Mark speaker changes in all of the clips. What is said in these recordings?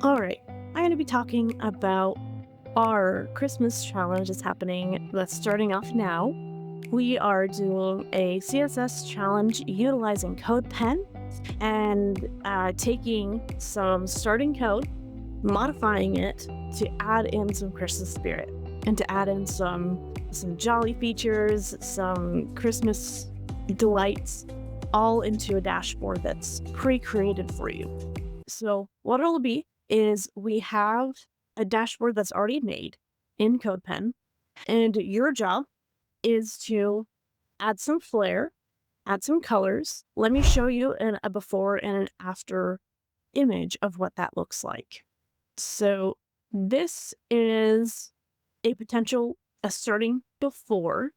Speaker 1: All right, I'm going to be talking about our Christmas challenge that's happening, that's starting off now. We are doing a CSS challenge utilizing CodePen and taking some starting code, modifying it to add in some Christmas spirit and to add in some jolly features, some Christmas delights, all into a dashboard that's pre-created for you. So what it'll be is we have a dashboard that's already made in CodePen, and your job is to add some flair, add some colors. Let me show you a before and an after image of what that looks like. So this is a starting before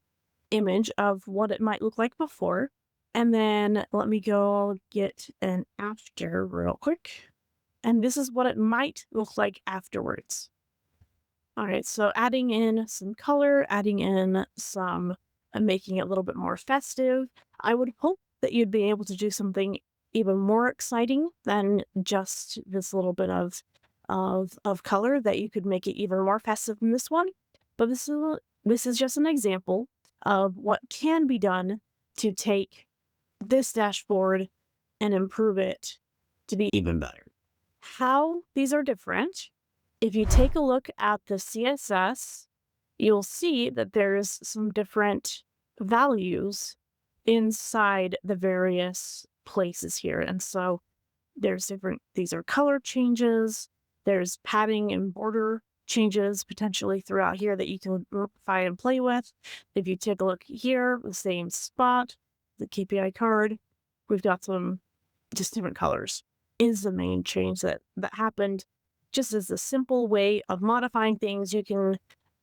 Speaker 1: image of what it might look like before. And then let me go get an after real quick. And this is what it might look like afterwards. All right, so adding in some color, adding in some, making it a little bit more festive. I would hope that you'd be able to do something even more exciting than just this little bit of color, that you could make it even more festive than this one. But this is just an example of what can be done to take this dashboard and improve it to be even better. How these are different, if you take a look at the CSS, you'll see that there's some different values inside the various places here. And so these are color changes, there's padding and border changes potentially throughout here that you can modify and play with. If you take a look here, the same spot, the KPI card, we've got some just different colors is the main change that happened. Just as a simple way of modifying things, you can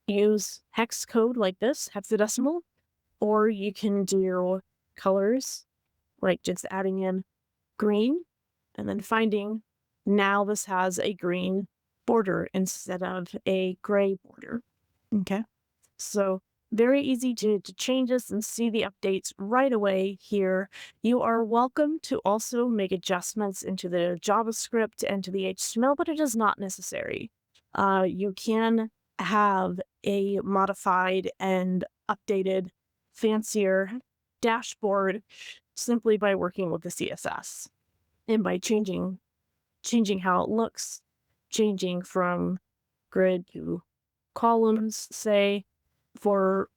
Speaker 1: use hex code like this, hexadecimal, or you can do colors, like just adding in green and then finding now this has a green border instead of a gray border. Okay. So very easy to change this and see the updates right away here. You are welcome to also make adjustments into the JavaScript and to the HTML, but it is not necessary. You can have a modified and updated, fancier dashboard simply by working with the CSS and by changing how it looks, changing from grid to columns, say, for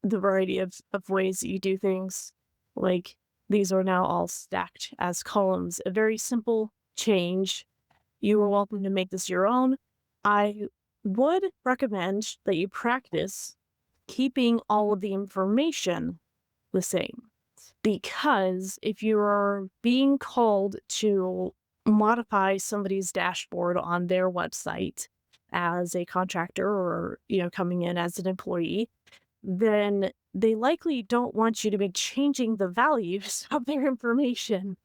Speaker 1: the variety of ways that you do things. Like these are now all stacked as columns. A very simple change. You are welcome to make this your own. I would recommend that you practice keeping all of the information the same. Because if you're being called to modify somebody's dashboard on their website as a contractor or, coming in as an employee, then they likely don't want you to be changing the values of their information.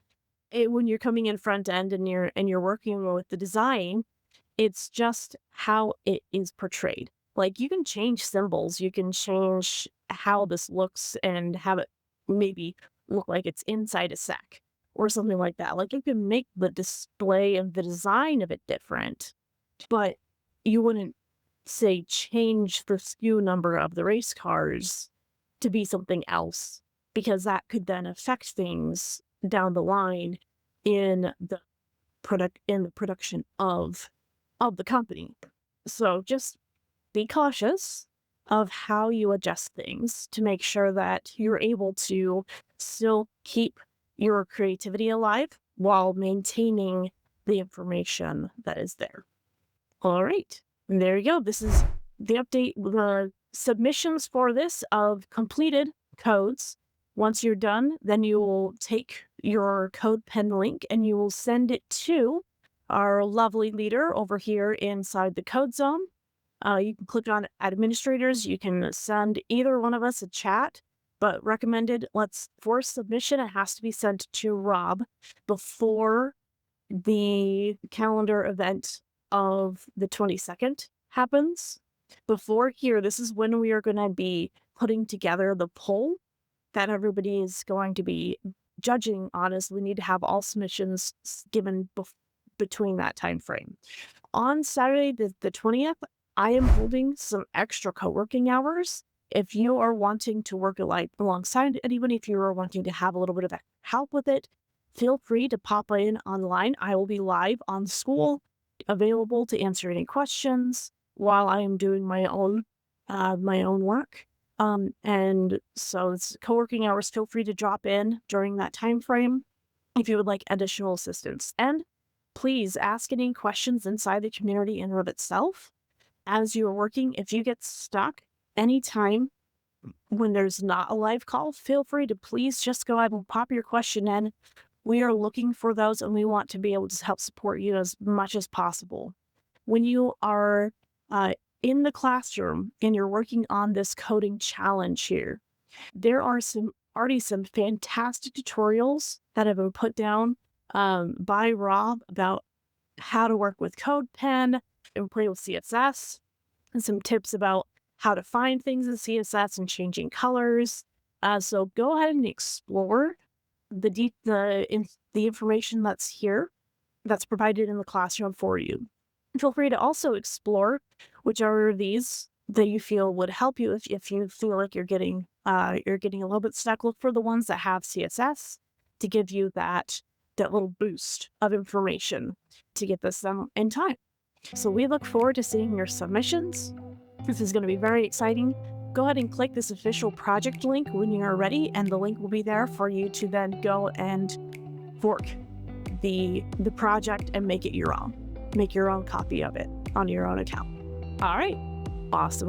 Speaker 1: When you're coming in front end and you're working with the design, it's just how it is portrayed. Like you can change symbols, you can change how this looks and have it maybe look like it's inside a sack or something like that. Like you can make the display and the design of it different, but you wouldn't say change the SKU number of the race cars to be something else, because that could then affect things down the line in the production of the company. So just be cautious of how you adjust things to make sure that you're able to still keep your creativity alive while maintaining the information that is there. All right, and there you go. This is the update, the submissions for this of completed codes. Once you're done, then you will take your CodePen link and you will send it to our lovely leader over here inside the code zone. You can click on administrators. You can send either one of us a chat, but recommended, for submission, it has to be sent to Rob before the calendar event of the 22nd happens. Before here, this is when we are going to be putting together the poll that everybody is going to be judging on, as we need to have all submissions given between that time frame. On Saturday, the 20th, I am holding some extra co-working hours. If you are wanting to work alongside anybody, if you are wanting to have a little bit of help with it, feel free to pop in online. I will be live on school, available to answer any questions while I am doing my own work. And so it's co-working hours. Feel free to drop in during that time frame if you would like additional assistance. And please ask any questions inside the community in and of itself as you are working. If you get stuck anytime when there's not a live call, feel free to please just go ahead and pop your question in. We are looking for those and we want to be able to help support you as much as possible. When you are in the classroom and you're working on this coding challenge here, there are already some fantastic tutorials that have been put down by Rob about how to work with CodePen and play with CSS, and some tips about how to find things in CSS and changing colors. So go ahead and explore the information that's here, that's provided in the classroom for you. Feel free to also explore whichever of these that you feel would help you if you feel like you're getting a little bit stuck. Look for the ones that have CSS to give you that little boost of information to get this done in time. So we look forward to seeing your submissions. This is going to be very exciting. Go ahead and click this official project link when you are ready, and the link will be there for you to then go and fork the project and make it your own. Make your own copy of it on your own account. All right, awesome.